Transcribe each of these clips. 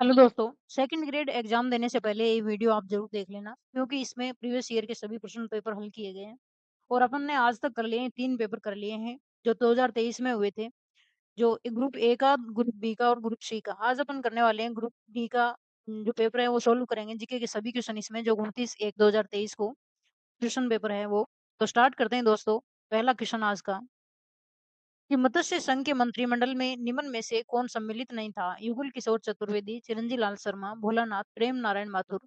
Hello दोस्तों, second grade exam देने से पहले ये वीडियो आप ज़रूर देख लेना क्योंकि इसमें प्रीवियस ईयर के सभी क्वेश्चन पेपर हल किए गए हैं और अपन ने आज तक कर लिए हैं 3 पेपर कर लिए हैं जो 2023 में हुए थे, जो ग्रुप ए का, ग्रुप बी का और ग्रुप सी का। आज अपन करने वाले हैं ग्रुप डी का जो पेपर है वो सॉल्व करेंगे जीके के सभी क्वेश्चन इसमें जो 29/1/2023 को क्वेश्चन पेपर है वो। तो स्टार्ट करते हैं दोस्तों, पहला क्वेश्चन आज का कि मत्स्य संघ के मंत्रिमंडल में निम्न में से कौन सम्मिलित नहीं था? युगल किशोर चतुर्वेदी, चिरंजी लाल शर्मा, भोलानाथ, प्रेम नारायण माथुर।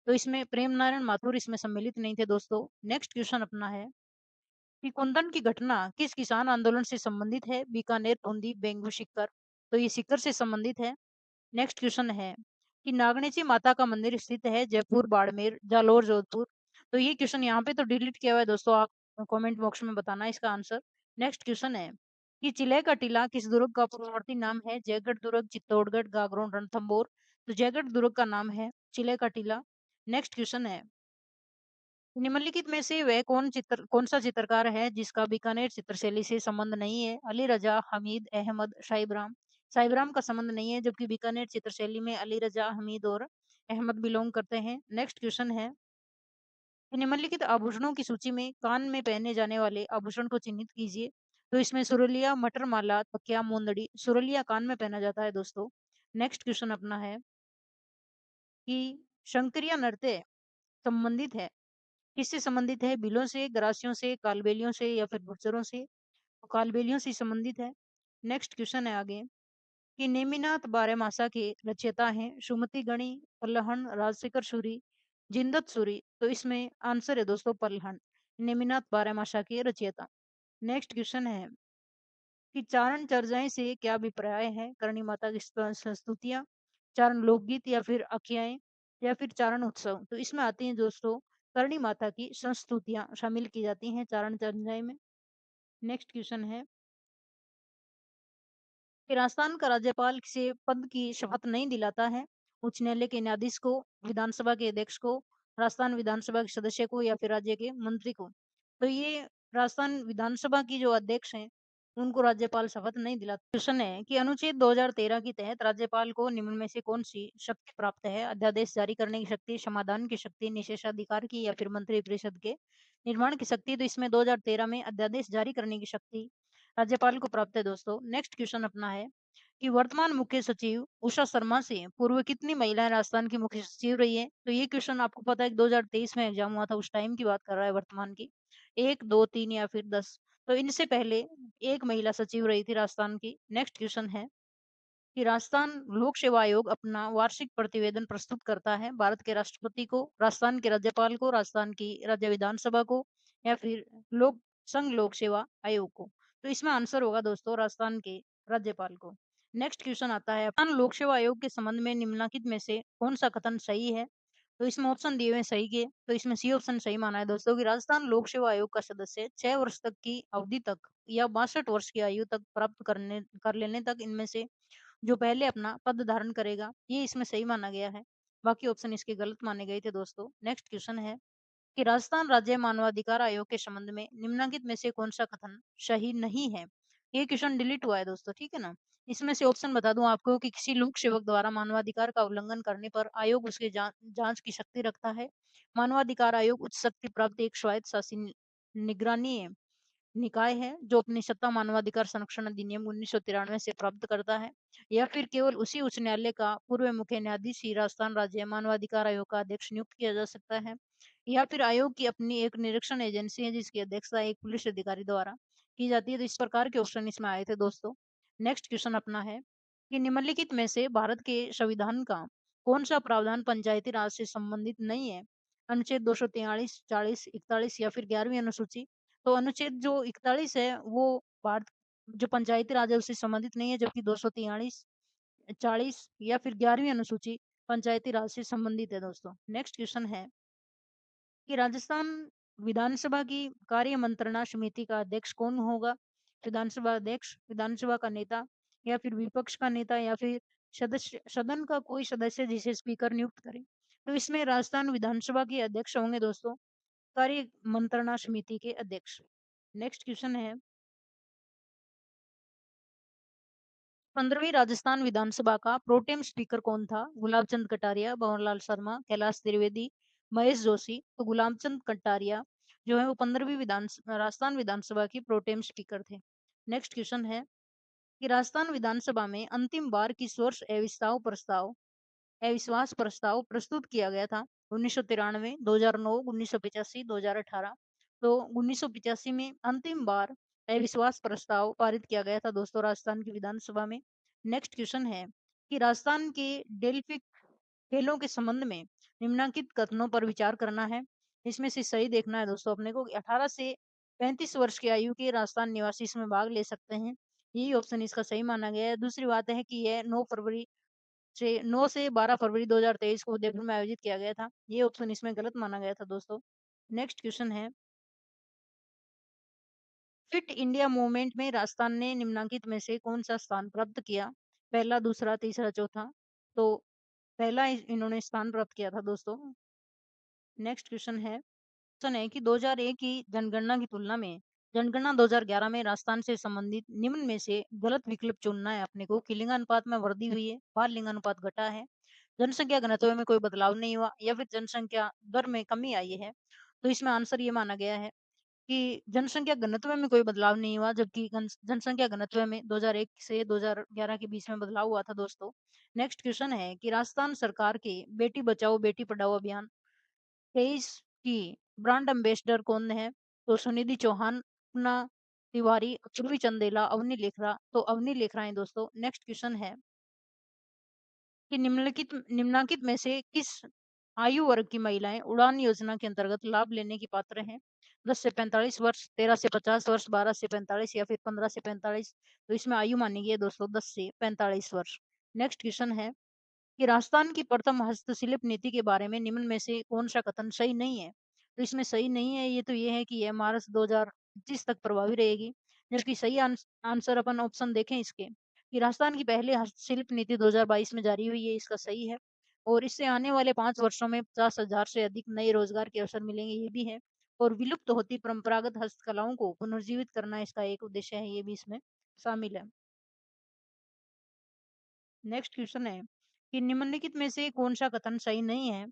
तो इसमें प्रेम नारायण माथुर इसमें सम्मिलित नहीं थे दोस्तों। नेक्स्ट क्वेश्चन अपना है कि कुंदन की घटना किस किसान आंदोलन से संबंधित है? बीकानेर, बूंदी, बेंगू, सीकर। तो ये सीकर से संबंधित है। नेक्स्ट क्वेश्चन है कि नागणेची माता का मंदिर स्थित है जयपुर, बाड़मेर, जालोर, जोधपुर। तो ये क्वेश्चन यहाँ पे तो डिलीट किया हुआ है दोस्तों, आप कमेंट बॉक्स में बताना इसका आंसर। नेक्स्ट क्वेश्चन है कि चिले का टीला किस दुर्ग का पूर्ववर्ती नाम है? जयगढ़ दुर्ग, चित्तौड़गढ़, गागरोन, रणथंभौर। तो जयगढ़ दुर्ग का नाम है चिले का टीला। नेक्स्ट क्वेश्चन है निम्नलिखित में से वह कौन सा चित्रकार है जिसका बीकानेर चित्रशैली से संबंध नहीं है? अली रजा, हमीद, अहमद, साहिबराम। साहिबराम का संबंध नहीं है जबकि बीकानेर चित्रशैली में अली रजा, हमीद और अहमद बिलोंग करते हैं। नेक्स्ट क्वेश्चन है कि निम्नलिखित आभूषणों की सूची में कान में पहने जाने वाले आभूषण को चिन्हित कीजिए। तो इसमें सुरलिया, मटर माला, तकिया, मुंदड़ी। सुरलिया कान में पहना जाता है दोस्तों। नेक्स्ट क्वेश्चन अपना है कि शंकरिया नृत्य संबंधित है, किससे संबंधित है? बिलों से, गरासियों से, कालबेलियों से या फिर गुर्जरों से? तो कालबेलियों से संबंधित है। नेक्स्ट क्वेश्चन है आगे कि नेमिनाथ बारहमासा के रचयिता हैं सुमति गणी, पल्लहन, राजशेखर सूरी, जिंदत सूरी। तो इसमें आंसर है दोस्तों पल्लहन, नेमिनाथ बारहमासा के रचयिता। नेक्स्ट क्वेश्चन है कि चारण चर्चाएं से क्या अभिप्राय है? करणी माता की संस्तुतियां, चारण लोकगीत या फिर आख्याएं या फिर चारण उत्सव। तो इसमें आती हैं दोस्तों करणी माता की संस्तुतियां शामिल की जाती हैं चारण चर्चाएं में। नेक्स्ट क्वेश्चन है कि राजस्थान का राज्यपाल किसी पद की शपथ नहीं दिलाता है? उच्च न्यायालय के न्यायाधीश को, विधानसभा के अध्यक्ष को, राजस्थान विधानसभा के सदस्य को या फिर राज्य के मंत्री को? तो ये राजस्थान विधानसभा की जो अध्यक्ष हैं उनको राज्यपाल शपथ नहीं दिलाता। क्वेश्चन है कि अनुच्छेद 2013 के तहत राज्यपाल को निम्न में से कौन सी शक्ति प्राप्त है? अध्यादेश जारी करने की शक्ति, समाधान की शक्ति, निषेधाधिकार की या फिर मंत्री परिषद के निर्माण की शक्ति? तो इसमें 2013 में अध्यादेश जारी करने की शक्ति राज्यपाल को प्राप्त है दोस्तों। नेक्स्ट क्वेश्चन अपना है कि वर्तमान मुख्य सचिव उषा शर्मा से पूर्व कितनी महिलाएं राजस्थान की मुख्य सचिव रही है? तो ये क्वेश्चन आपको पता है कि 2023 में एग्जाम हुआ था, उस टाइम की बात कर रहा है वर्तमान की। 1, 2, 3 या फिर 10। तो इनसे पहले एक महिला सचिव रही थी राजस्थान की। नेक्स्ट क्वेश्चन है कि राजस्थान लोक सेवा आयोग अपना वार्षिक प्रतिवेदन प्रस्तुत करता है भारत के राष्ट्रपति को, राजस्थान के राज्यपाल को, राजस्थान की राज्य विधानसभा को या फिर लोक संघ लोक सेवा आयोग को? तो इसमें आंसर होगा दोस्तों राजस्थान के राज्यपाल को। नेक्स्ट क्वेश्चन आता है राजस्थान लोक सेवा आयोग के संबंध में निम्नलिखित में से कौन सा कथन सही है? तो इसमें ऑप्शन दिए हुए हैं सही के, तो इसमें सी ऑप्शन सही माना है दोस्तों कि राजस्थान लोक सेवा आयोग का सदस्य 6 वर्ष तक की अवधि तक या 62 वर्ष की आयु तक प्राप्त कर लेने तक इनमें से जो पहले अपना पद धारण करेगा, ये इसमें सही माना गया है। बाकी ऑप्शन इसके गलत माने गए थे दोस्तों। नेक्स्ट क्वेश्चन है कि राजस्थान राज्य मानवाधिकार आयोग के संबंध में निम्नलिखित में से कौन सा कथन सही नहीं है? ये क्वेश्चन डिलीट हुआ है दोस्तों, ठीक है ना। इसमें से ऑप्शन बता दूं आपको कि किसी लोक सेवक द्वारा मानवाधिकार का उल्लंघन करने पर आयोग उसके जांच की शक्ति रखता है। मानवाधिकार आयोग उच्च शक्ति प्राप्त एक स्वायत्त शासी निगरानी निकाय है जो अपनी सत्ता मानवाधिकार संरक्षण अधिनियम 1993 से प्राप्त करता है, या फिर केवल उसी उच्च न्यायालय का पूर्व मुख्य न्यायाधीश ही राजस्थान राज्य मानवाधिकार आयोग का अध्यक्ष नियुक्त किया जा सकता है, या फिर आयोग की अपनी एक निरीक्षण एजेंसी है जिसकी अध्यक्षता एक पुलिस अधिकारी द्वारा की जाती है। तो इस प्रकार के ऑप्शन इसमें आए थे दोस्तों। नेक्स्ट क्वेश्चन अपना है कि निम्नलिखित में से भारत के संविधान का कौन सा प्रावधान पंचायती राज से संबंधित नहीं है? अनुच्छेद 243, 40, 41 या फिर 11वीं अनुसूची? तो अनुच्छेद जो 41 है वो भारत जो पंचायती राज है उससे संबंधित नहीं है, जबकि 243, 40 या फिर 11वीं अनुसूची पंचायती राज से संबंधित है दोस्तों। नेक्स्ट क्वेश्चन है कि राजस्थान विधानसभा की कार्य मंत्रणा समिति का अध्यक्ष कौन होगा? विधानसभा अध्यक्ष, विधानसभा का नेता या फिर विपक्ष का नेता या फिर सदस्य सदन का कोई सदस्य जिसे स्पीकर नियुक्त करे? तो इसमें राजस्थान विधानसभा के अध्यक्ष होंगे दोस्तों कार्य मंत्रणा समिति के अध्यक्ष। नेक्स्ट क्वेश्चन है 15वीं राजस्थान विधानसभा का प्रोटेम स्पीकर कौन था? गुलाब चंद कटारिया, भंवरलाल शर्मा, कैलाश त्रिवेदी, महेश जोशी। तो गुलाब चंद कटारिया जो है वो 15वीं राजस्थान विधानसभा की प्रोटेम स्पीकर थे। नेक्स्ट क्वेश्चन है कि राजस्थान विधानसभा में अंतिम बार किस वर्ष अविश्वास प्रस्ताव प्रस्तुत किया गया था? 1993, 2009, 1985, 2018। तो 1985 में अंतिम बार अविश्वास प्रस्ताव पारित किया गया था दोस्तों राजस्थान की विधानसभा में। नेक्स्ट क्वेश्चन है कि राजस्थान के डेल्फिक खेलों के संबंध में निम्नलिखित कथनों पर विचार करना है। इसमें से सही देखना है दोस्तों अपने को कि 18 से 35 वर्ष की आयु के राजस्थान निवासी इसमें भाग ले सकते हैं। यही ऑप्शन इसका सही माना गया है। दूसरी बात है कि यह 9 से 12 फरवरी 2023 को उदयपुर में आयोजित किया गया था। ये ऑप्शन इसमें गलत माना गया था दोस्तों। नेक्स्ट क्वेश्चन है फिट इंडिया मूवमेंट में राजस्थान ने निम्नलिखित में से कौन सा स्थान प्राप्त किया? पहला, दूसरा, तीसरा, चौथा। तो पहला इन्होंने स्थान प्राप्त किया था दोस्तों। नेक्स्ट क्वेश्चन है कि 2001 की जनगणना की तुलना में जनगणना 2011 में राजस्थान से संबंधित निम्न में से गलत विकल्प चुनना है अपने को कि लिंगानुपात में वृद्धि हुई है, बाल लिंगानुपात घटा है, जनसंख्या घनत्व में कोई बदलाव नहीं हुआ या फिर जनसंख्या दर में कमी आई है। तो इसमें आंसर ये माना गया है कि जनसंख्या घनत्व में कोई बदलाव नहीं हुआ, जबकि जनसंख्या घनत्व में 2001 से 2011 के बीच में बदलाव हुआ था दोस्तों। नेक्स्ट क्वेश्चन है कि राजस्थान सरकार के बेटी बचाओ बेटी पढ़ाओ अभियान 23 की ब्रांड एम्बेसडर कौन है? तो सुनिधि चौहान, अपना तिवारी, पूर्वी चंदेला, अवनी लेखरा। तो अवनी लेखरा है दोस्तों। नेक्स्ट क्वेश्चन है कि निम्नलिखित में से किस आयु वर्ग की महिलाएं उड़ान योजना के अंतर्गत लाभ लेने की पात्र हैं? 10 से 45 वर्ष, 13 से 50 वर्ष, 12 से 45 या फिर 15 से 45। तो इसमें आयु मानी गई है दोस्तों 10 से 45 वर्ष। नेक्स्ट क्वेश्चन है कि राजस्थान की प्रथम हस्तशिल्प नीति के बारे में निम्न में से कौन सा कथन सही नहीं है? तो इसमें सही नहीं है ये तो ये है कि यह मार्च 2025 तक प्रभावी रहेगी। जबकि सही आंसर अपन ऑप्शन देखें इसके कि राजस्थान की पहली हस्तशिल्प नीति 2022 में जारी हुई है, इसका सही है। और इससे आने वाले 5 वर्षों में 50,000 से अधिक नए रोजगार के अवसर मिलेंगे, ये भी है। और विलुप्त होती परंपरागत हस्तकलाओं को पुनर्जीवित करना इसका एक उद्देश्य है, ये भी इसमें शामिल है। नेक्स्ट क्वेश्चन है कि निम्नलिखित में से कौन सा कथन सही नहीं है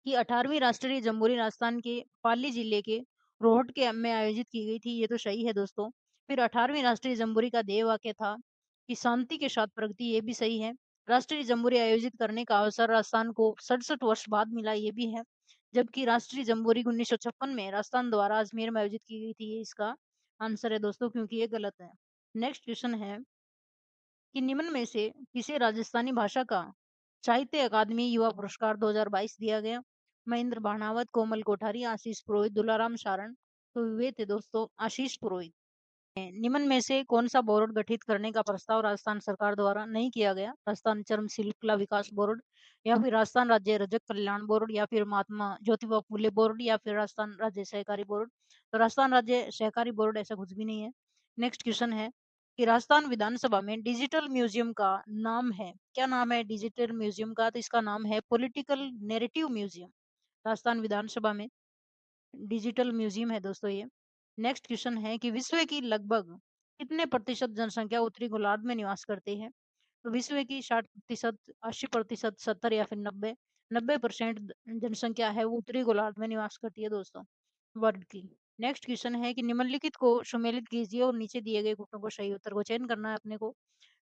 कि 18वीं राष्ट्रीय जमहूरी राजस्थान के पाली जिले के रोहट के में आयोजित की गई थी? ये तो सही है दोस्तों। फिर 18वीं राष्ट्रीय जमहूरी का ध्येय वाक्य था कि शांति के साथ प्रगति, ये भी सही है। राष्ट्रीय जमहूरी आयोजित करने का अवसर राजस्थान को 67 वर्ष बाद मिला, ये भी है। जबकि राष्ट्रीय जमहूरी 1956 में राजस्थान द्वारा अजमेर में आयोजित की गई थी, ये इसका आंसर है दोस्तों, क्योंकि ये गलत है। नेक्स्ट क्वेश्चन है कि निम्न में से किसे राजस्थानी भाषा का साहित्य अकादमी युवा पुरस्कार 2022 दिया गया? महेंद्र बाणावत, कोमल कोठारी, आशीष पुरोहित, दुलाराम सारण। तो वे थे दोस्तों आशीष पुरोहित। निम्न में से कौन सा बोर्ड गठित करने का प्रस्ताव राजस्थान सरकार द्वारा नहीं किया गया? राजस्थान चर्म शिल्पकला विकास बोर्ड, या फिर राजस्थान राज्य रजक कल्याण बोर्ड, या फिर महात्मा ज्योतिबा फूले बोर्ड, या फिर राजस्थान राज्य सहकारी बोर्ड। तो राजस्थान राज्य सहकारी बोर्ड ऐसा कुछ भी नहीं है। नेक्स्ट क्वेश्चन है कि राजस्थान विधानसभा में डिजिटल म्यूजियम का नाम है, क्या नाम है डिजिटल म्यूजियम का? तो इसका नाम है पॉलिटिकल नैरेटिव म्यूजियम। राजस्थान विधानसभा में डिजिटल म्यूजियम है दोस्तों ये। नेक्स्ट क्वेश्चन है कि विश्व की लगभग कितने प्रतिशत जनसंख्या उत्तरी गोलार्ध में निवास करती है? तो विश्व की 60%, 80%, 70 या फिर 90% जनसंख्या है वो उत्तरी गोलार्ध में निवास करती है दोस्तों, वर्ल्ड की। नेक्स्ट क्वेश्चन है कि निम्नलिखित को सुमेलित कीजिए और नीचे दिए गए घटकों को सही उत्तर को चयन करना है अपने को।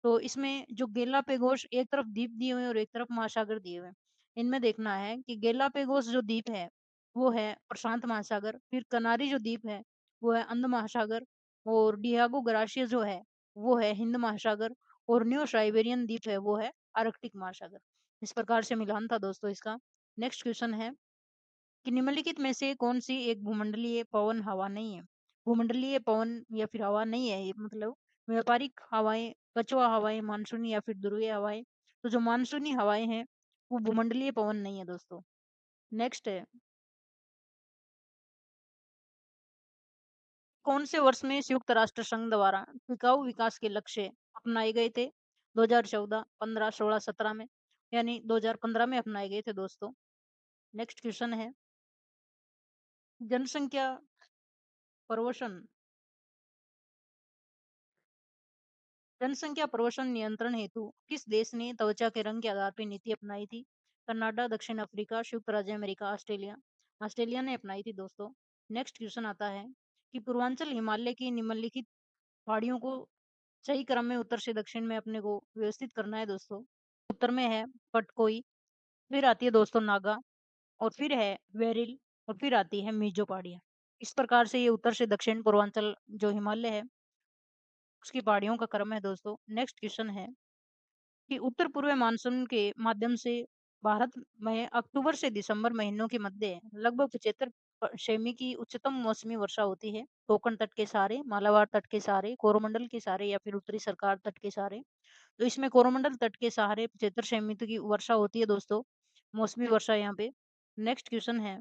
तो इसमें जो गेलापेगोस, एक तरफ द्वीप दिए हुए हैं और एक तरफ महासागर दिए हुए हैं। इनमें देखना है कि गेलापेगोस जो द्वीप है वो है प्रशांत महासागर, फिर कनारी जो द्वीप है वो है अंध महासागर, और डियागो ग्राशिया जो है वो है हिंद महासागर, और न्यू साइबेरियन द्वीप है वो है आर्कटिक महासागर। इस प्रकार से मिलान था दोस्तों इसका। नेक्स्ट क्वेश्चन है कि निम्नलिखित में से कौन सी एक भूमंडलीय पवन हवा नहीं है? भूमंडलीय पवन या फिर हवा नहीं है ये, मतलब व्यापारिक हवाएं, कछुआ हवाएं, मानसूनी या फिर ध्रुवीय हवाएं। तो जो मानसूनी हवाएं हैं वो भूमंडलीय पवन नहीं है दोस्तों। नेक्स्ट है कौन से वर्ष में संयुक्त राष्ट्र संघ द्वारा टिकाऊ विकास के लक्ष्य अपनाए गए थे? 2014, 15, 16, 17 में, यानी 2015 में अपनाए गए थे दोस्तों। नेक्स्ट क्वेश्चन है जनसंख्या प्रवसन जनसंख्या प्रवसन नियंत्रण हेतु किस देश ने त्वचा के रंग के आधार पर नीति अपनाई थी? कनाडा, दक्षिण अफ्रीका, संयुक्त राज्य अमेरिका, ऑस्ट्रेलिया। ऑस्ट्रेलिया ने अपनाई थी दोस्तों। नेक्स्ट क्वेश्चन आता है कि पूर्वांचल हिमालय की निम्नलिखित पहाड़ियों को सही क्रम में उत्तर से दक्षिण में अपने को व्यवस्थित करना है दोस्तों। उत्तर में है पटकोई, फिर आती है दोस्तों नागा, और फिर है वेरिल, और फिर आती है मीजो पहाड़ियाँ। इस प्रकार से ये उत्तर से दक्षिण पूर्वांचल जो हिमालय है उसकी पहाड़ियों का क्रम है दोस्तों। नेक्स्ट क्वेश्चन है कि उत्तर पूर्व मानसून के माध्यम से भारत में अक्टूबर से दिसंबर महीनों के मध्य लगभग 75 सेमी की उच्चतम मौसमी वर्षा होती है। कोंकण तट के सहारे, मालाबार तट के सहारे, कोरोमंडल के सहारे या फिर उत्तरी सरकार तट के सहारे। तो इसमें कोरोमंडल तट के सहारे 75 सेमी की वर्षा होती है दोस्तों, मौसमी वर्षा यहाँ पे। नेक्स्ट क्वेश्चन है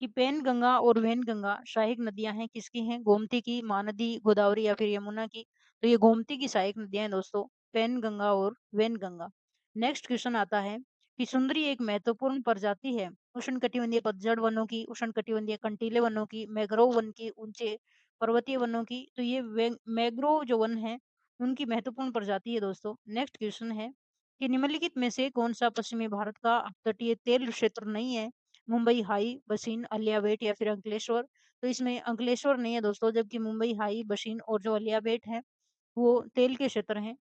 कि पेन गंगा और वेन गंगा सहायक नदियां हैं किसकी हैं? गोमती की, महानदी, गोदावरी या फिर यमुना की? तो ये गोमती की सहायक नदियां हैं दोस्तों, पेन गंगा और वेन गंगा। नेक्स्ट क्वेश्चन आता है कि सुंदरी एक महत्वपूर्ण प्रजाति है उष्णकटिबंधीय पतझड़ वनों की, उष्णकटिबंधीय कंटीले वनों की, मैग्रोव वन की, ऊंचे पर्वतीय वनों की? तो ये मैग्रोव जो वन है उनकी महत्वपूर्ण प्रजाति है दोस्तों। नेक्स्ट क्वेश्चन है कि निम्नलिखित में से कौन सा पश्चिमी भारत का तटीय तेल क्षेत्र नहीं है? मुंबई हाई, बसीन, अलियावेट या फिर अंकलेश्वर? तो इसमें अंकलेश्वर नहीं है दोस्तों, जबकि मुंबई हाई, बसीन और जो अलियावेट है वो तेल के क्षेत्र हैं।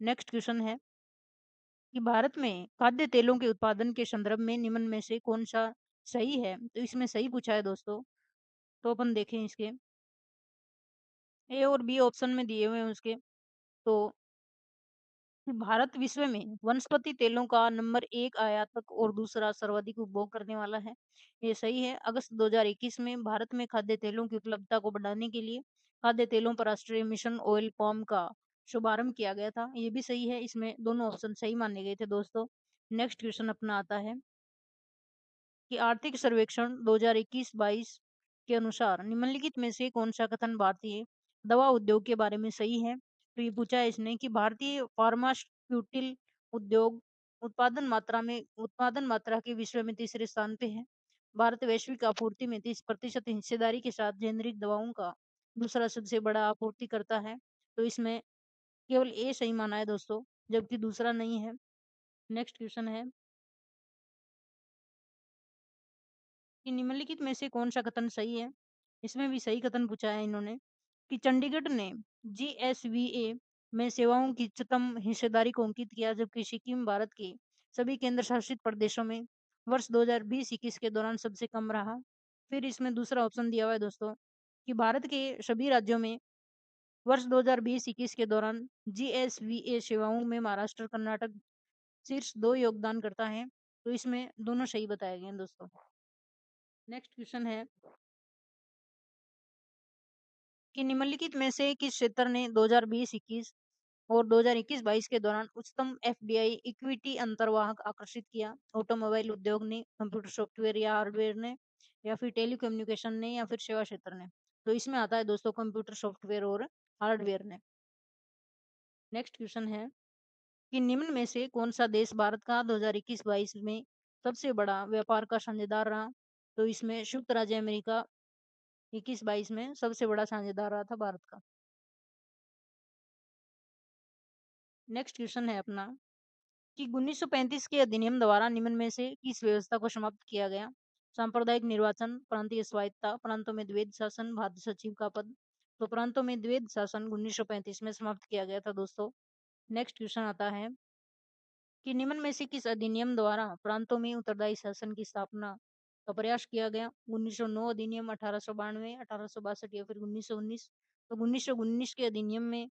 नेक्स्ट क्वेश्चन है कि भारत में खाद्य तेलों के उत्पादन के संदर्भ में निम्न में से कौन सा सही है? तो इसमें सही पूछा है दोस्तों, तो अपन देखें इसके ए और बी ऑप्शन में दिए हुए हैं उसके। तो भारत विश्व में वनस्पति तेलों का नंबर 1 आयातक और दूसरा सर्वाधिक उपभोग करने वाला है। ये सही है। अगस्त 2021 में भारत में खाद्य तेलों की उपलब्धता को बढ़ाने के लिए खाद्य तेलों पर राष्ट्रीय मिशन ऑयल पाम का शुभारंभ किया गया था। ये भी सही है। इसमें दोनों ऑप्शन सही माने गए थे दोस्तों। नेक्स्ट क्वेश्चन अपना आता है कि आर्थिक सर्वेक्षण 2021-22 के अनुसार निम्नलिखित में से कौन सा कथन भारतीय दवा उद्योग के बारे में सही है? तो ये पूछा है इसने कि भारतीय फार्मास्यूटिकल उद्योग उत्पादन मात्रा के विश्व में तीसरे स्थान पे है। भारत वैश्विक आपूर्ति में 30% हिस्सेदारी के साथ जेनरिक दवाओं का दूसरा सबसे बड़ा आपूर्ति करता है। तो इसमें केवल ए सही माना है दोस्तों, जबकि दूसरा नहीं है। नेक्स्ट क्वेश्चन है कि निम्नलिखित में से कौन सा कथन सही है? इसमें भी सही कथन पूछा है इन्होंने कि चंडीगढ़ ने जीएसवीए में सेवाओं की उच्चतम हिस्सेदारी को अंकित किया, जबकि सिक्किम भारत के सभी केंद्र शासित प्रदेशों में वर्ष 2020-21 के दौरान सबसे कम रहा। फिर इसमें दूसरा ऑप्शन दिया हुआ है दोस्तों कि भारत के सभी राज्यों में वर्ष 2020-21 के दौरान जीएसवीए सेवाओं में महाराष्ट्र, कर्नाटक शीर्ष 2 योगदान करता है। तो इसमें दोनों सही बताए गए हैं दोस्तों। नेक्स्ट क्वेश्चन है कि निम्नलिखित में से किस क्षेत्र ने 2020-21 और 2021-22 के दौरान उच्चतम एफडीआई इक्विटी अंतर्वाहक आकर्षित किया? ऑटोमोबाइल उद्योग ने, कंप्यूटर सॉफ्टवेयर या हार्डवेयर ने, या फिर टेलीकम्युनिकेशन ने, या फिर सेवा क्षेत्र ने? तो इसमें आता है दोस्तों कंप्यूटर सॉफ्टवेयर और हार्डवेयर ने। नेक्स्ट क्वेश्चन है कि निम्न में से कौन सा देश भारत का 2021-22 में सबसे बड़ा व्यापार का साझेदार रहा? तो इसमें संयुक्त राज्य अमेरिका 21-22 में सबसे बड़ा साझेदार रहा था भारत का। नेक्स्ट क्वेश्चन है अपना कि 1935 के अधिनियम द्वारा निम्न में से किस व्यवस्था को समाप्त किया गया? सांप्रदायिक निर्वाचन, प्रांतीय स्वायत्ता, प्रांतों में द्वैध शासन, भारत सचिव का पद? तो प्रांतों में द्वैध शासन 1935 में समाप्त किया गया था दोस्तों। नेक्स्ट क्वेश्चन आता है कि निम्न में से किस अधिनियम द्वारा प्रांतों में उत्तरदायी शासन की स्थापना का प्रयास किया गया? 1909 अधिनियम, 1892, 1862 या फिर 1919? तो 1919 के अधिनियम में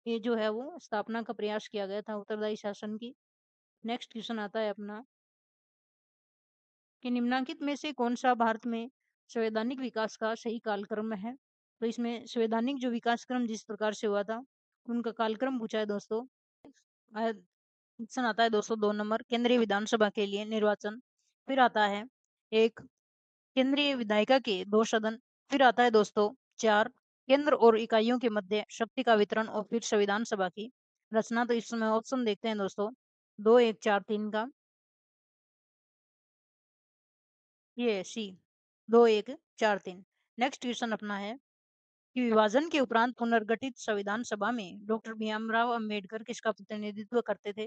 ये जो है वो स्थापना का प्रयास किया गया था उत्तरदायी शासन की। नेक्स्ट क्वेश्चन आता है अपना कि निम्नलिखित में से कौन सा भारत में संवैधानिक विकास का सही कालक्रम है? तो इसमें संवैधानिक जो विकास क्रम जिस प्रकार से हुआ था उनका कालक्रम पूछा है दोस्तों। ऑप्शन आता है दोस्तों 2 नंबर केंद्रीय विधानसभा के लिए निर्वाचन, फिर आता है एक केंद्रीय विधायिका के 2 सदन, फिर आता है दोस्तों 4 केंद्र और इकाइयों के मध्य शक्ति का वितरण, और फिर संविधान सभा की रचना। तो इसमें ऑप्शन देखते हैं दोस्तों 2 1 4 3 का। ये सी 2 1 4 3। नेक्स्ट क्वेश्चन अपना है कि विभाजन के उपरांत पुनर्गठित संविधान सभा में डॉक्टर भीमराव अंबेडकर किसका प्रतिनिधित्व करते थे?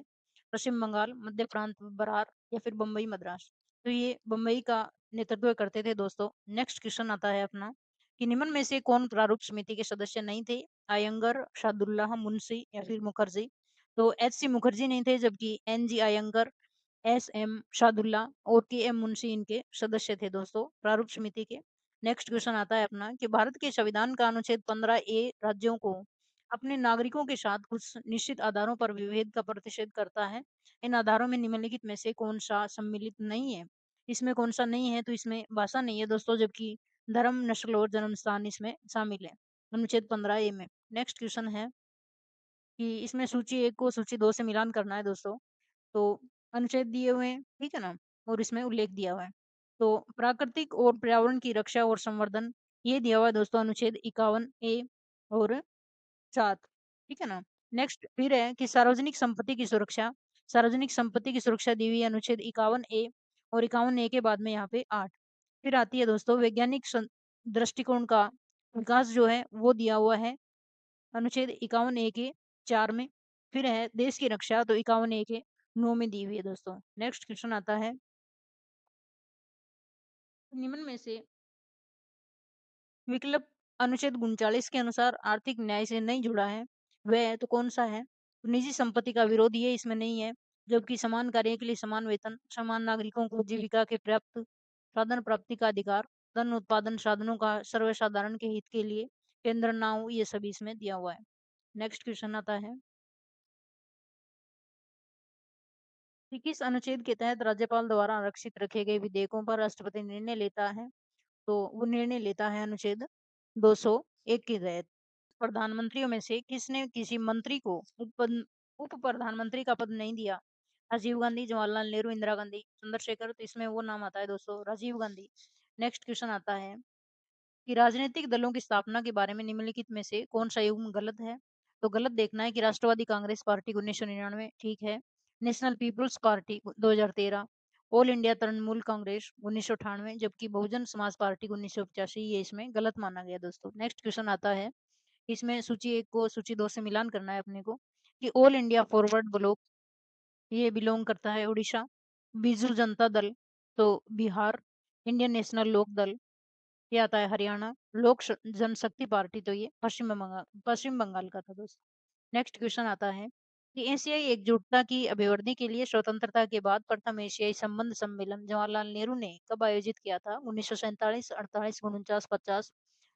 पश्चिम बंगाल, मध्य प्रांत, बरार या फिर बम्बई मद्रास। तो ये बम्बई का नेतृत्व करते थे दोस्तों। नेक्स्ट क्वेश्चन आता है अपना कि निम्न में से कौन प्रारूप समिति के सदस्य नहीं थे? अयंगर, शादुल्लाह, मुंशी या फिर मुखर्जी। तो एच.सी. मुखर्जी नहीं थे, जबकि एन.जी. अयंगर, एस.एम. शादुल्ला और के.एम. मुंशी इनके सदस्य थे दोस्तों प्रारूप समिति के। नेक्स्ट क्वेश्चन आता है अपना कि भारत के संविधान का अनुच्छेद 15A राज्यों को अपने नागरिकों के साथ कुछ निश्चित आधारों पर विभेद का प्रतिषेध करता है। इन आधारों में निम्नलिखित में से कौन सा सम्मिलित नहीं है? इसमें कौन सा नहीं है? तो इसमें भाषा नहीं है दोस्तों, जबकि धर्म, नस्ल और जन्म स्थान इसमें शामिल है अनुच्छेद 15A में। नेक्स्ट क्वेश्चन है कि इसमें सूची 1 को सूची 2 से मिलान करना है दोस्तों। तो अनुच्छेद दिए हुए हैं, ठीक है ना? और इसमें उल्लेख दिया हुआ है। तो प्राकृतिक और पर्यावरण की रक्षा और संवर्धन ये दिया हुआ है दोस्तों अनुच्छेद 51A और 7, ठीक है ना? नेक्स्ट फिर है कि सार्वजनिक संपत्ति की सुरक्षा दी हुई है अनुच्छेद 51A और 51A के बाद में यहाँ पे 8। फिर आती है दोस्तों वैज्ञानिक दृष्टिकोण का विकास जो है वो दिया हुआ है अनुच्छेद 51A के 4 में। फिर है देश की रक्षा तो 51A के 9 में दी हुई है दोस्तों। नेक्स्ट क्वेश्चन आता है निम्न में से विकल्प अनुच्छेद 39 के अनुसार आर्थिक न्याय से नहीं जुड़ा है, वह तो कौन सा है? तो निजी संपत्ति का विरोध ये इसमें नहीं है, जबकि समान कार्य के लिए समान वेतन, समान नागरिकों को जीविका के पर्याप्त साधन प्राप्ति का अधिकार, धन उत्पादन साधनों का सर्वसाधारण के हित के लिए केंद्र ना हो, ये सभी इसमें दिया हुआ है। नेक्स्ट क्वेश्चन आता है कि किस अनुच्छेद के तहत राज्यपाल द्वारा आरक्षित रखे गए विधेयकों पर राष्ट्रपति निर्णय लेता है? तो वो निर्णय लेता है अनुच्छेद 201 के तहत। प्रधानमंत्रियों में से किसने किसी मंत्री को उप प्रधानमंत्री का पद नहीं दिया? राजीव गांधी, जवाहरलाल नेहरू, इंदिरा गांधी, चंद्रशेखर। तो इसमें वो नाम आता है दोस्तों राजीव गांधी। नेक्स्ट क्वेश्चन आता है कि राजनीतिक दलों की स्थापना के बारे में निम्नलिखित में से कौन सा युग्म गलत है? तो गलत देखना है कि राष्ट्रवादी कांग्रेस पार्टी 1999 ठीक है, national people's party 2013, all India Trinamool Congress 1998, जबकि बहुजन समाज पार्टी 1985 ये इसमें गलत माना गया दोस्तों। नेक्स्ट क्वेश्चन आता है इसमें सूची 1 को सूची 2 से मिलान करना है अपने को कि ऑल इंडिया फॉरवर्ड ब्लॉक ये बिलोंग करता है उड़ीसा, बीजू जनता दल तो बिहार, इंडियन नेशनल लोक दल ये आता है हरियाणा, जनशक्ति पार्टी तो ये पश्चिम बंगाल का था दोस्तों। नेक्स्ट क्वेश्चन आता है कि एशियाई एकजुटता की अभिवृद्धि के लिए स्वतंत्रता के बाद प्रथम एशियाई संबंध सम्मेलन जवाहरलाल नेहरू ने कब आयोजित किया था? 1947, 48, 49, 50।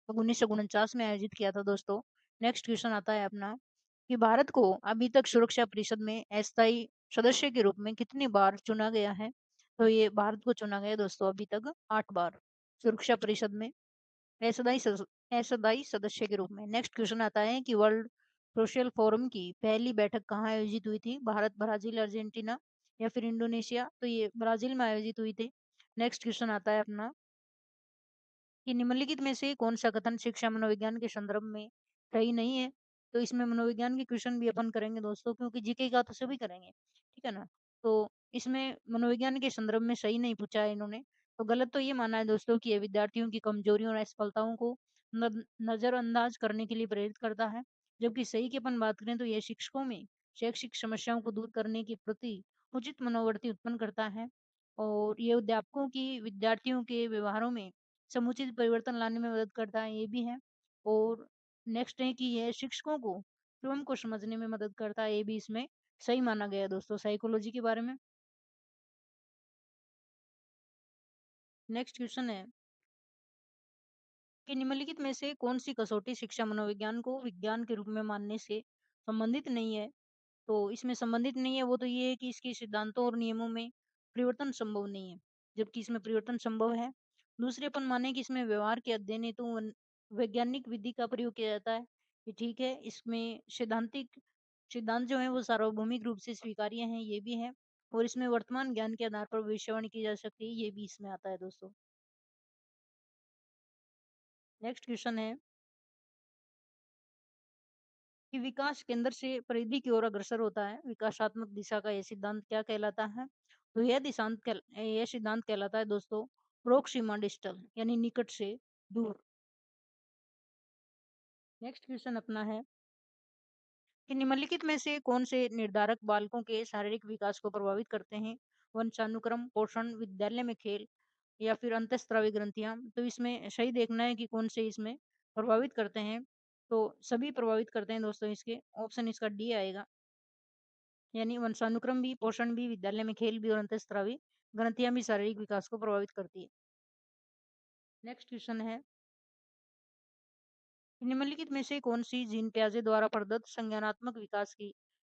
1949 में आयोजित किया था दोस्तों। नेक्स्ट क्वेश्चन आता है अपना कि भारत को अभी तक सुरक्षा परिषद में अस्थायी सदस्य के रूप में कितनी बार चुना गया है? तो ये भारत को चुना गया दोस्तों अभी तक 8 बार सुरक्षा परिषद में अस्थायी सदस्य के रूप में। नेक्स्ट क्वेश्चन आता है कि वर्ल्ड सोशल फोरम की पहली बैठक कहाँ आयोजित हुई थी? भारत, ब्राजील, अर्जेंटीना या फिर इंडोनेशिया। तो ये ब्राजील में आयोजित हुई थी। नेक्स्ट क्वेश्चन आता है अपना कि निम्नलिखित में से कौन सा कथन शिक्षा मनोविज्ञान के संदर्भ में सही नहीं है? तो इसमें मनोविज्ञान के क्वेश्चन भी अपन करेंगे दोस्तों, क्योंकि जीके का तो सभी करेंगे, ठीक है ना? तो इसमें मनोविज्ञान के संदर्भ में सही नहीं पूछा है इन्होंने। तो गलत तो ये माना है दोस्तों कि ये विद्यार्थियों की कमजोरियों और असफलताओं को नजरअंदाज करने के लिए प्रेरित करता है, जबकि सही की अपन बात करें तो यह शिक्षकों में शैक्षिक समस्याओं को दूर करने के प्रति उचित मनोवृत्ति उत्पन्न करता है और ये अध्यापकों की विद्यार्थियों के व्यवहारों में समुचित परिवर्तन लाने में मदद करता है, ये भी है। और नेक्स्ट है कि यह शिक्षकों को स्वयं को समझने में मदद करता है, ये भी इसमें सही माना गया है दोस्तों साइकोलॉजी के बारे में। नेक्स्ट क्वेश्चन है कि निम्नलिखित में से कौन सी कसौटी शिक्षा मनोविज्ञान को विज्ञान के रूप में मानने से संबंधित नहीं है? तो इसमें संबंधित नहीं है वो तो ये है कि इसके सिद्धांतों और नियमों में परिवर्तन संभव नहीं है, जबकि इसमें परिवर्तन संभव है। दूसरे अपन माने कि इसमें व्यवहार के अध्ययन हेतु वैज्ञानिक विधि का प्रयोग किया जाता है, ये ठीक है। इसमें सिद्धांत जो है वो सार्वभौमिक रूप से स्वीकार्य हैं, ये भी है। और इसमें वर्तमान ज्ञान के आधार पर भविष्यवाणी की जा सकती है, ये भी इसमें आता है दोस्तों। नेक्स्ट क्वेश्चन है कि विकास केंद्र से परिधि की ओर अग्रसर होता है, विकासात्मक दिशा का यह सिद्धांत क्या कहलाता है? तो यह सिद्धांत कहलाता है दोस्तों प्रोक्सिमा डिस्टल, यानी निकट से दूर। नेक्स्ट क्वेश्चन अपना है कि निम्नलिखित में से कौन से निर्धारक बालकों के शारीरिक विकास को प्रभावित करते हैं? वंशानुक्रम, पोषण, विद्यालय में खेल या फिर अंतःस्रावी ग्रंथियां। तो इसमें सही देखना है कि कौन से इसमें प्रभावित करते हैं। तो सभी प्रभावित करते हैं दोस्तों, इसके ऑप्शन इसका डी आएगा। यानी वंशानुक्रम भी, पोषण भी, विद्यालय में खेल भी और अंतःस्रावी ग्रंथियां भी शारीरिक विकास को प्रभावित करती है। नेक्स्ट क्वेश्चन है निम्नलिखित में से कौन सी जीन प्याजे द्वारा प्रदत्त संज्ञानात्मक विकास की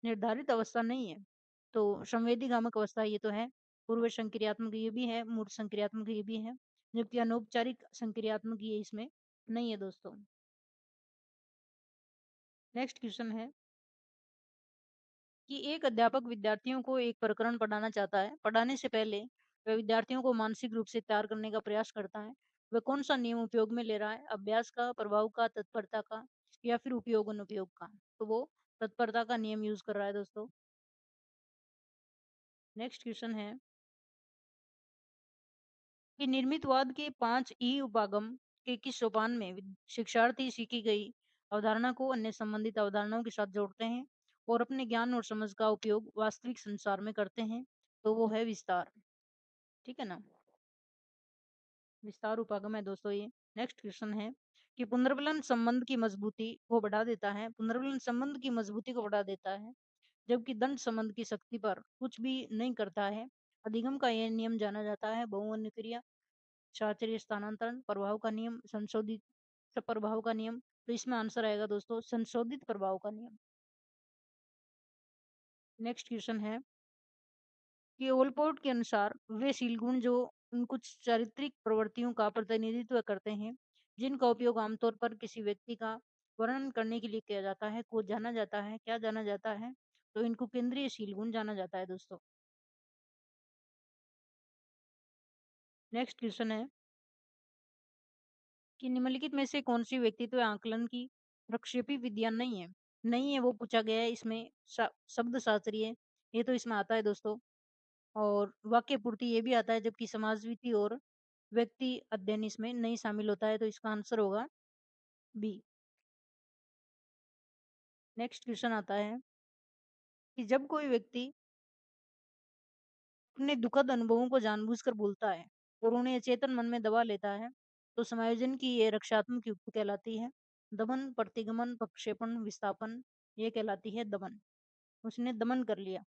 निर्धारित अवस्था नहीं है? तो संवेदीगामक अवस्था ये तो है, पूर्व संक्रियात्मक ये भी है, मूर्त संक्रियात्मक ये भी है, जबकि अनौपचारिक संक्रियात्मक ये इसमें नहीं है दोस्तों। नेक्स्ट क्वेश्चन है कि एक अध्यापक विद्यार्थियों को एक प्रकरण पढ़ाना चाहता है। पढ़ाने से पहले वह विद्यार्थियों को मानसिक रूप से तैयार करने का प्रयास करता है। वह कौन सा नियम उपयोग में ले रहा है? अभ्यास का, प्रभाव का, तत्परता का या फिर उपयोग अनुपयोग का? तो वो तत्परता का नियम यूज कर रहा है दोस्तों। नेक्स्ट क्वेश्चन है कि निर्मितवाद के 5 ई उपागम के किस सोपान में शिक्षार्थी सीखी गई अवधारणा को अन्य संबंधित अवधारणाओं के साथ जोड़ते हैं और अपने ज्ञान और समझ का उपयोग वास्तविक संसार में करते हैं? तो वो है विस्तार। ठीक है ना, विस्तार उपागम है दोस्तों ये। नेक्स्ट क्वेश्चन है कि पुनर्बलन संबंध की मजबूती को बढ़ा देता है। पुनर्बलन संबंध की मजबूती को बढ़ा देता है, जबकि दंड संबंध की शक्ति पर कुछ भी नहीं करता है। अधिगम का यह नियम जाना जाता है बहुवर्ण क्रिया, शास्त्रीय स्थानांतरण, प्रभाव का नियम, संशोधित प्रभाव का नियम। तो इसमें आंसर आएगा दोस्तों संशोधित प्रभाव का नियम। नेक्स्ट क्वेश्चन है कि ओलपोर्ट के अनुसार वे शील गुण जो उन कुछ चारित्रिक प्रवृत्तियों का प्रतिनिधित्व करते हैं जिनका उपयोग आमतौर पर किसी व्यक्ति का वर्णन करने के लिए किया जाता है को जाना जाता है, क्या जाना जाता है? तो इनको केंद्रीय शील गुण जाना जाता है दोस्तों। नेक्स्ट क्वेश्चन है कि निम्नलिखित में से कौन सी व्यक्तित्व आकलन की प्रक्षेपी विद्या नहीं है? नहीं है वो पूछा गया है इसमें। शब्द शास्त्रीय ये तो इसमें आता है दोस्तों, और वाक्य पूर्ति ये भी आता है, जबकि समाजविधि और व्यक्ति अध्ययन इसमें नहीं शामिल होता है। तो इसका आंसर होगा बी। नेक्स्ट क्वेश्चन आता है कि जब कोई व्यक्ति अपने दुखद अनुभवों को जानबूझकर बोलता है और उन्हें अचेतन मन में दबा लेता है तो समायोजन की ये रक्षात्मक युक्ति कहलाती है। दमन, प्रतिगमन, प्रक्षेपण, विस्थापन ये कहलाती है दमन। उसने दमन कर लिया।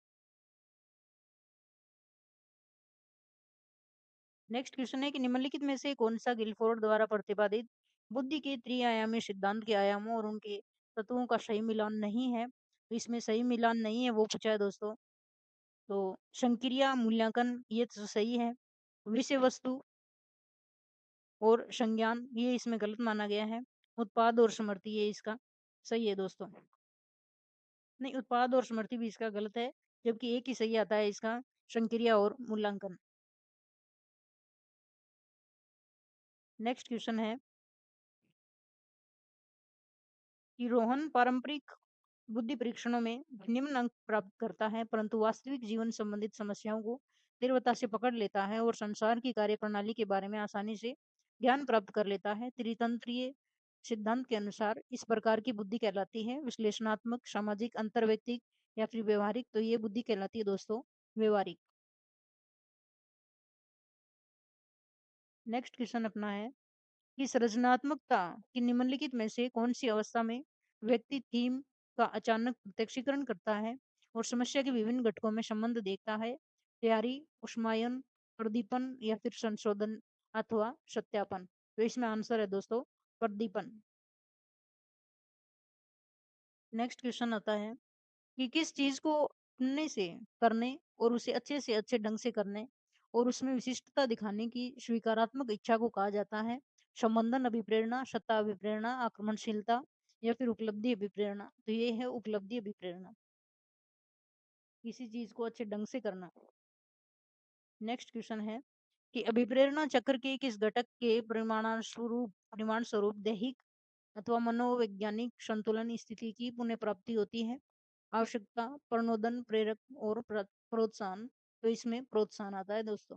नेक्स्ट क्वेश्चन है कि निम्नलिखित में से कौन सा गिलफोर्ड द्वारा प्रतिपादित बुद्धि के त्रिआयामी सिद्धांत के आयामों और उनके तत्वों का सही मिलान नहीं है? तो इसमें सही मिलान नहीं है वो पूछा है दोस्तों। तो संक्रिया, मूल्यांकन ये तो सही है। विषय वस्तु और संज्ञान ये इसमें गलत माना गया है। उत्पाद और समर्थी ये इसका सही है दोस्तों। नहीं, उत्पाद और समर्थी भी इसका गलत है, जबकि एक ही सही आता है इसका, संक्रिया और मूल्यांकन। नेक्स्ट क्वेश्चन है कि रोहन पारंपरिक बुद्धि परीक्षणों में निम्न अंक प्राप्त करता है परंतु वास्तविक जीवन संबंधित समस्याओं को तीव्रता से पकड़ लेता है और संसार की कार्यप्रणाली के बारे में आसानी से ज्ञान प्राप्त कर लेता है। त्रितंत्रीय सिद्धांत के अनुसार इस प्रकार की बुद्धि कहलाती है विश्लेषणात्मक, सामाजिक, अंतर्वैयक्तिक या फिर व्यवहारिक। तो ये बुद्धि कहलाती है दोस्तों व्यवहारिक। नेक्स्ट क्वेश्चन अपना है कि सृजनात्मकता की निम्नलिखित में से कौन सी अवस्था में व्यक्ति थीम का अचानक प्रत्यक्षीकरण करता है और समस्या के विभिन्न घटकों में संबंध देखता है? तैयारी, उष्मायन, प्रदीपन या फिर संशोधन अथवा सत्यापन? तो इसमें आंसर है दोस्तों प्रदीपन। नेक्स्ट क्वेश्चन आता है कि किस चीज को अपने से करने और उसे अच्छे से अच्छे ढंग से करने और उसमें विशिष्टता दिखाने की स्वीकारात्मक इच्छा को कहा जाता है? संबंधन अभिप्रेरणा, सत्ता अभिप्रेरणा, आक्रमणशीलता या फिर उपलब्धि अभिप्रेरणा? तो ये है उपलब्धि अभिप्रेरणा, किसी चीज को अच्छे ढंग से करना। नेक्स्ट क्वेश्चन है कि अभिप्रेरणा चक्र के किस घटक के परिमाण स्वरूप दैहिक अथवा मनोवैज्ञानिक संतुलन स्थिति की पुनः प्राप्ति होती है? आवश्यकता, प्रणोदन, प्रेरक और प्रोत्साहन? तो इसमें प्रोत्साहन आता है दोस्तों।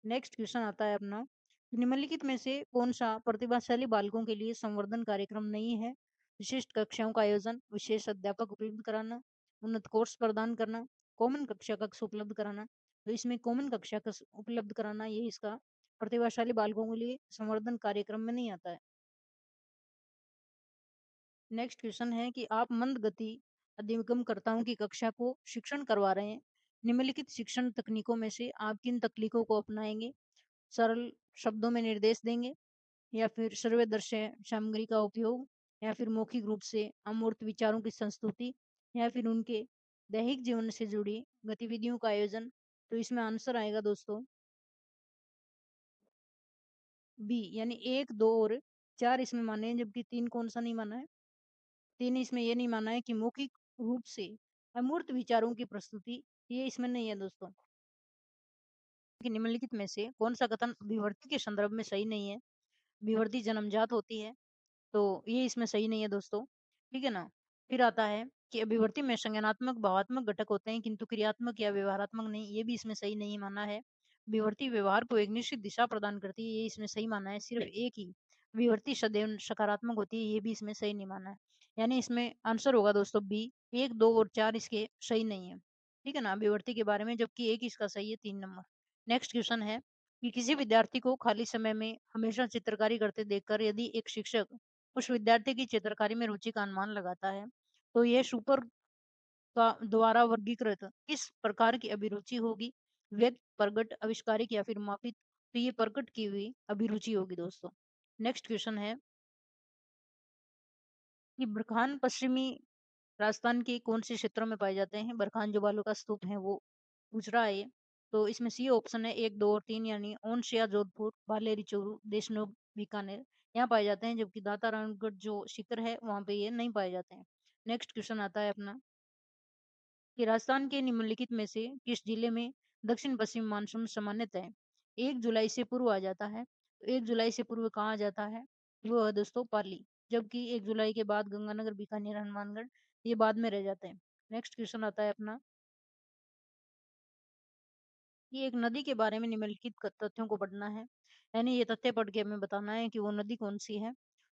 नेक्स्ट क्वेश्चन आता है अपना निम्नलिखित में से कौन सा प्रतिभाशाली बालकों के लिए संवर्धन कार्यक्रम नहीं है? विशिष्ट कक्षाओं का आयोजन, विशेष अध्यापक उपलब्ध कराना, उन्नत कोर्स प्रदान करना, कॉमन कक्षा कक्ष उपलब्ध कराना। तो इसमें कॉमन कक्षा कक्ष उपलब्ध कराना ये इसका प्रतिभाशाली बालकों के लिए संवर्धन कार्यक्रम में नहीं आता है। नेक्स्ट क्वेश्चन है कि आप मंद गति अधिगमकर्ताओं की कक्षा को शिक्षण करवा रहे हैं। निम्नलिखित शिक्षण तकनीकों में से आप किन तकनीकों को अपनाएंगे? सरल शब्दों में निर्देश देंगे, या फिर सर्वदर्शय सामग्री का उपयोग, या फिर मौखिक रूप से अमूर्त विचारों की संस्तुति, या फिर उनके दैहिक जीवन से जुड़ी गतिविधियों का आयोजन। तो इसमें आंसर आएगा दोस्तों बी, यानी 1, 2 और 4 इसमें माने हैं, जबकि 3 कौन सा नहीं माना है? 3 इसमें ये नहीं माना है कि मौखिक रूप से अमूर्त विचारों की प्रस्तुति, ये इसमें नहीं है दोस्तों। कि निम्नलिखित में से कौन सा कथन विवर्ती के संदर्भ में सही नहीं है? विवर्ती जन्मजात होती है, तो ये इसमें सही नहीं है दोस्तों, ठीक है ना। फिर आता है कि अभिवर्ती में संज्ञानात्मक भावात्मक घटक होते हैं किंतु क्रियात्मक या व्यवहारात्मक नहीं, ये भी इसमें सही नहीं माना है। विवर्ती व्यवहार को एक निश्चित दिशा प्रदान करती है, ये इसमें सही माना है। सिर्फ एक ही विवर्ती सदैव सकारात्मक होती है, ये भी इसमें सही नहीं माना है। यानी इसमें आंसर होगा दोस्तों बी, 1, 2 और 4 इसके सही नहीं है, ठीक है ना, अभिवर्ती के बारे में, जबकि एक इसका सही है, 3 नंबर। नेक्स्ट क्वेश्चन है कि किसी विद्यार्थी को खाली समय में हमेशा चित्रकारी करते देखकर यदि एक शिक्षक उस विद्यार्थी की चित्रकारी में रुचि का अनुमान लगाता है, तो यह सुपर का द्वारा वर्गीकृत किस प्रकार की अभिरुचि होगी? व्यक्त, प्रगट, आविष्कारिक या फिर मापित? तो ये प्रकट की हुई अभिरुचि होगी दोस्तों। नेक्स्ट क्वेश्चन है कि बरखान पश्चिमी राजस्थान के कौन से क्षेत्रों में पाए जाते हैं? बरखान जो बालू का स्तूप है वो पूछ रहा है ये। तो इसमें सी ऑप्शन है 1, 2 और 3, यानी ओनसिया जोधपुर, बालेरी चोरू, देशनोक, बीकानेर यहाँ पाए जाते हैं, जबकि दाता रामगढ़ जो शिखर है वहां पे ये नहीं पाए जाते हैं। नेक्स्ट क्वेश्चन आता है अपना कि राजस्थान के निम्नलिखित में से किस जिले में दक्षिण पश्चिम मानसून सामान्यतः है? 1 जुलाई से पूर्व आ जाता है, तो 1 जुलाई से पूर्व कहाँ आ जाता है? वो है दोस्तों पाली, जबकि 1 जुलाई के बाद गंगानगर, बीकानेर, हनुमानगढ़ ये बाद में रह जाते हैं। नेक्स्ट क्वेश्चन आता है अपना कि एक नदी के बारे में निम्नलिखित तथ्यों को पढ़ना है, यानी ये तथ्य पढ़ के हमें बताना है कि वो नदी कौन सी है।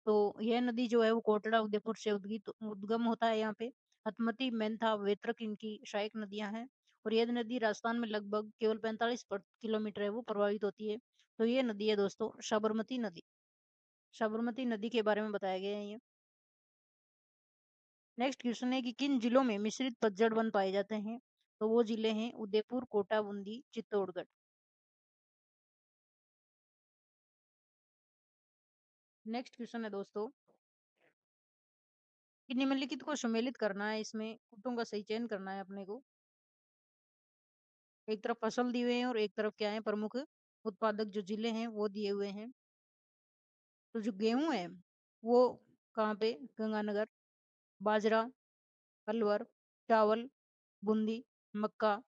तो यह नदी जो है वो कोटड़ा उदयपुर से उद्गम होता है यहाँ पे। हथमती, मेंथा, वेत्रक इनकी सहायक नदियां हैं, और यह नदी राजस्थान में लगभग केवल 45 किलोमीटर है वो प्रभावित होती है। तो ये नदी है दोस्तों साबरमती नदी। साबरमती नदी के बारे में बताया गया है ये। नेक्स्ट क्वेश्चन है कि किन जिलों में मिश्रित पतझड़ वन पाए जाते हैं? तो वो जिले हैं उदयपुर, कोटा, बूंदी, चित्तौड़गढ़। नेक्स्ट क्वेश्चन है दोस्तों कि निम्नलिखित को सम्मिलित करना है, इसमें कुटुंब का सही चयन करना है अपने को। एक तरफ फसल दिए हुए हैं और एक तरफ क्या है प्रमुख उत्पादक जो जिले हैं वो दिए हुए हैं। तो जो गेहूं है वो कहाँ पे? गंगानगर, बाजरा, अलवर, चावल, बूंदी, मक्का,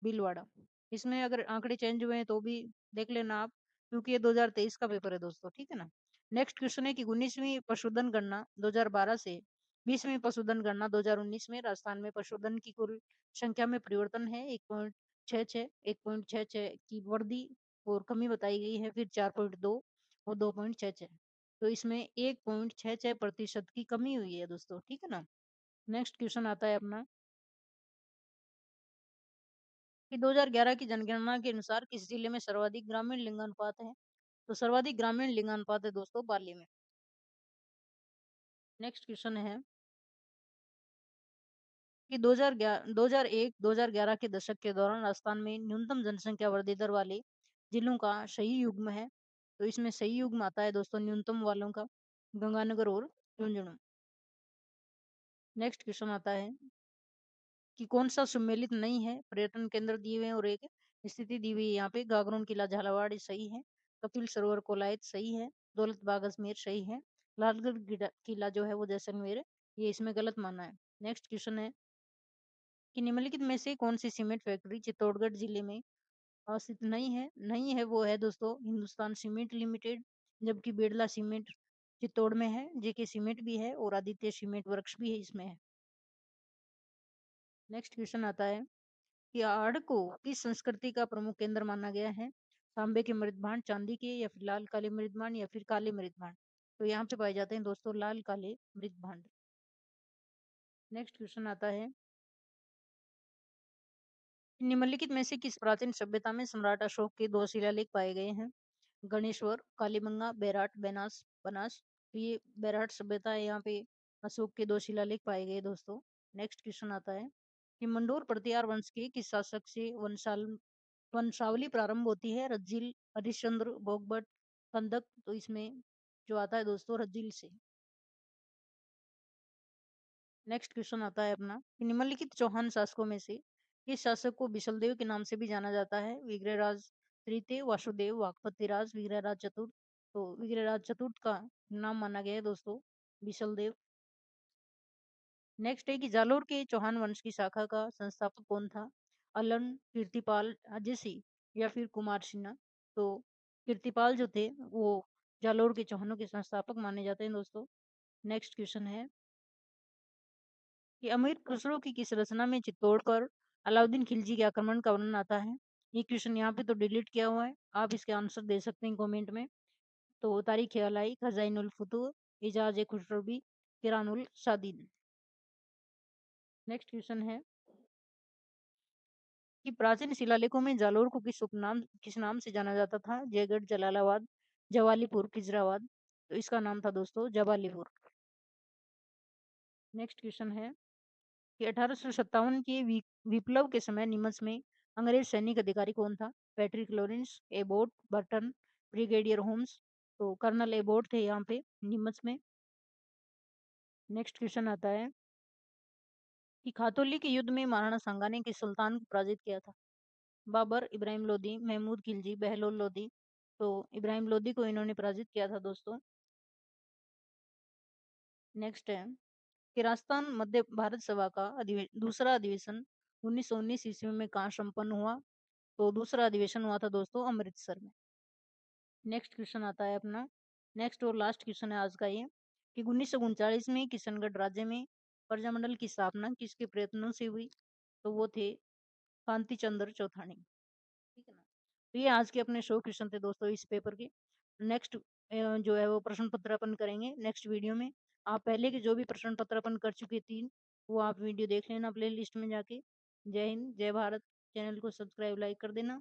भीलवाड़ा। इसमें अगर आंकड़े चेंज हुए हैं तो भी देख लेना आप, क्योंकि ये 2023 का पेपर है दोस्तों, ठीक है ना। नेक्स्ट क्वेश्चन है कि 19वीं पशुधन गणना 2012 से 20वीं पशुधन गणना 2019 में राजस्थान में पशुधन की कुल संख्या में परिवर्तन है 1.66 की वृद्धि और कमी बताई गई है, फिर 4.2 और 2.66। तो इसमें 1.66% की कमी हुई है दोस्तों, ठीक है ना। नेक्स्ट क्वेश्चन आता है अपना कि 2011 की जनगणना के अनुसार किस जिले में सर्वाधिक ग्रामीण लिंगानुपात है? तो सर्वाधिक ग्रामीण लिंगानुपात है दोस्तों पाली में। नेक्स्ट क्वेश्चन है कि 2001-2011 के दशक के दौरान राजस्थान में न्यूनतम जनसंख्या वृद्धि दर वाले जिलों का सही युग्म है। तो इसमें सही युग्म आता है दोस्तों न्यूनतम वालों का गंगानगर और झुंझुनू। नेक्स्ट क्वेश्चन आता है कि कौन सा सम्मिलित नहीं है? पर्यटन केंद्र दिए हुए हैं और एक स्थिति दी हुई है यहाँ पे। गागरोन किला झालावाड़ सही है, कपिल सरोवर कोलायत सही है, दौलत बाग अजमेर सही है, लालगढ़ किला जो है वो जैसलमेर ये इसमें गलत माना है। नेक्स्ट क्वेश्चन है कि निम्नलिखित में से कौन सी सीमेंट फैक्ट्री चित्तौड़गढ़ जिले में स्थित नहीं है वो है दोस्तों हिंदुस्तान सीमेंट लिमिटेड, जबकि बिरला सीमेंट चित्तौड़ में है, जेके सीमेंट भी है और आदित्य सीमेंट वर्क्स भी है इसमें है। नेक्स्ट क्वेश्चन आता है कि आड़ को किस संस्कृति का प्रमुख केंद्र माना गया है? तांबे के मृत भांड, चांदी के, या फिर लाल काले मृत भांड, या फिर काले मृत भांड। तो यहाँ पे पाए जाते हैं दोस्तों लाल काले मृत भांड। नेक्स्ट क्वेश्चन आता है, निम्नलिखित में से किस प्राचीन सभ्यता में सम्राट अशोक के 2 शिलालेख पाए गए हैं? गणेश्वर, कालीबंगा, बेराट, बेनास, बनास। तो ये बेराट सभ्यता है, यहाँ पे अशोक के 2 शिलालेख पाए गए दोस्तों। नेक्स्ट क्वेश्चन आता है कि मंडोर प्रतिहार वंश के किस शासक से वंशावली प्रारंभ होती है? रज्जिल, हरिश्चंद्र, भोगभट, कंदक। तो इसमें जो आता है दोस्तों रज्जिल से। नेक्स्ट क्वेश्चन आता है अपना कि निम्नलिखित चौहान शासकों में से किस शासक को बिशलदेव के नाम से भी जाना जाता है? विग्रहराज तृतीय, वासुदेव, वाकपतिराज, विग्रहराज चतुर्थ। तो विग्रहराज चतुर्थ का नाम माना गया है दोस्तों बिशलदेव। नेक्स्ट है कि जालोर के चौहान वंश की शाखा का संस्थापक कौन था? अलन, कीर्तिपाल, अजयसी, या फिर कुमार सिन्हा। तो कीर्तिपाल जो थे वो जालोर के चौहानों के संस्थापक माने जाते हैं दोस्तों। नेक्स्ट क्वेश्चन है कि अमीर खुसरो की किस रचना में चित्तौड़ पर अलाउद्दीन खिलजी के आक्रमण का वर्णन आता है? ये क्वेश्चन यहाँ पे तो डिलीट किया हुआ है, आप इसके आंसर दे सकते हैं कमेंट में। तो तारीख अलाई, खजाइनुल फुतूह, इजाज खुसरवी, किरानुल सादीन। नेक्स्ट क्वेश्चन है कि प्राचीन शिलालेखों में जालोर को किस नाम से जाना जाता था? जयगढ़, जलालाबाद, जवालीपुर, खिजराबाद। तो इसका नाम था दोस्तों जवालीपुर। नेक्स्ट क्वेश्चन है कि 1857 के विप्लव के समय निमच में अंग्रेज सैनिक अधिकारी कौन था? Patrick Lawrence, Abbott, Burton, brigadier Holmes. तो कर्नल एबोट थे यहाँ पे निमच में। नेक्स्ट क्वेश्चन आता है कि खातौली के युद्ध में महाराणा सांगा ने किस सुल्तान को पराजित किया था? बाबर, इब्राहिम लोदी, महमूद खिलजी, बहलोल लोदी। तो इब्राहिम लोदी को इन्होंने पराजित किया था दोस्तों। नेक्स्ट है कि राजस्थान मध्य भारत सभा का दूसरा अधिवेशन 1919 ईस्वी में कहाँ संपन्न हुआ? तो दूसरा अधिवेशन हुआ था दोस्तों अमृतसर में। नेक्स्ट क्वेश्चन आता है अपना, नेक्स्ट और लास्ट क्वेश्चन है आज का ये कि 1939 में किशनगढ़ राज्य में प्रजामंडल की स्थापना किसके प्रयत्नों से हुई? तो वो थे कांति चंद्र चौथानी। ठीक है ना। तो ये आज के अपने 100 क्वेश्चन थे दोस्तों इस पेपर के। नेक्स्ट जो है वो प्रश्न पत्र अपन करेंगे नेक्स्ट वीडियो में। आप पहले के जो भी प्रश्न पत्र अपन कर चुके 3 वो आप वीडियो देख लेना प्ले लिस्ट में जाके। जय हिंद, जय भारत। चैनल को सब्सक्राइब लाइक कर देना।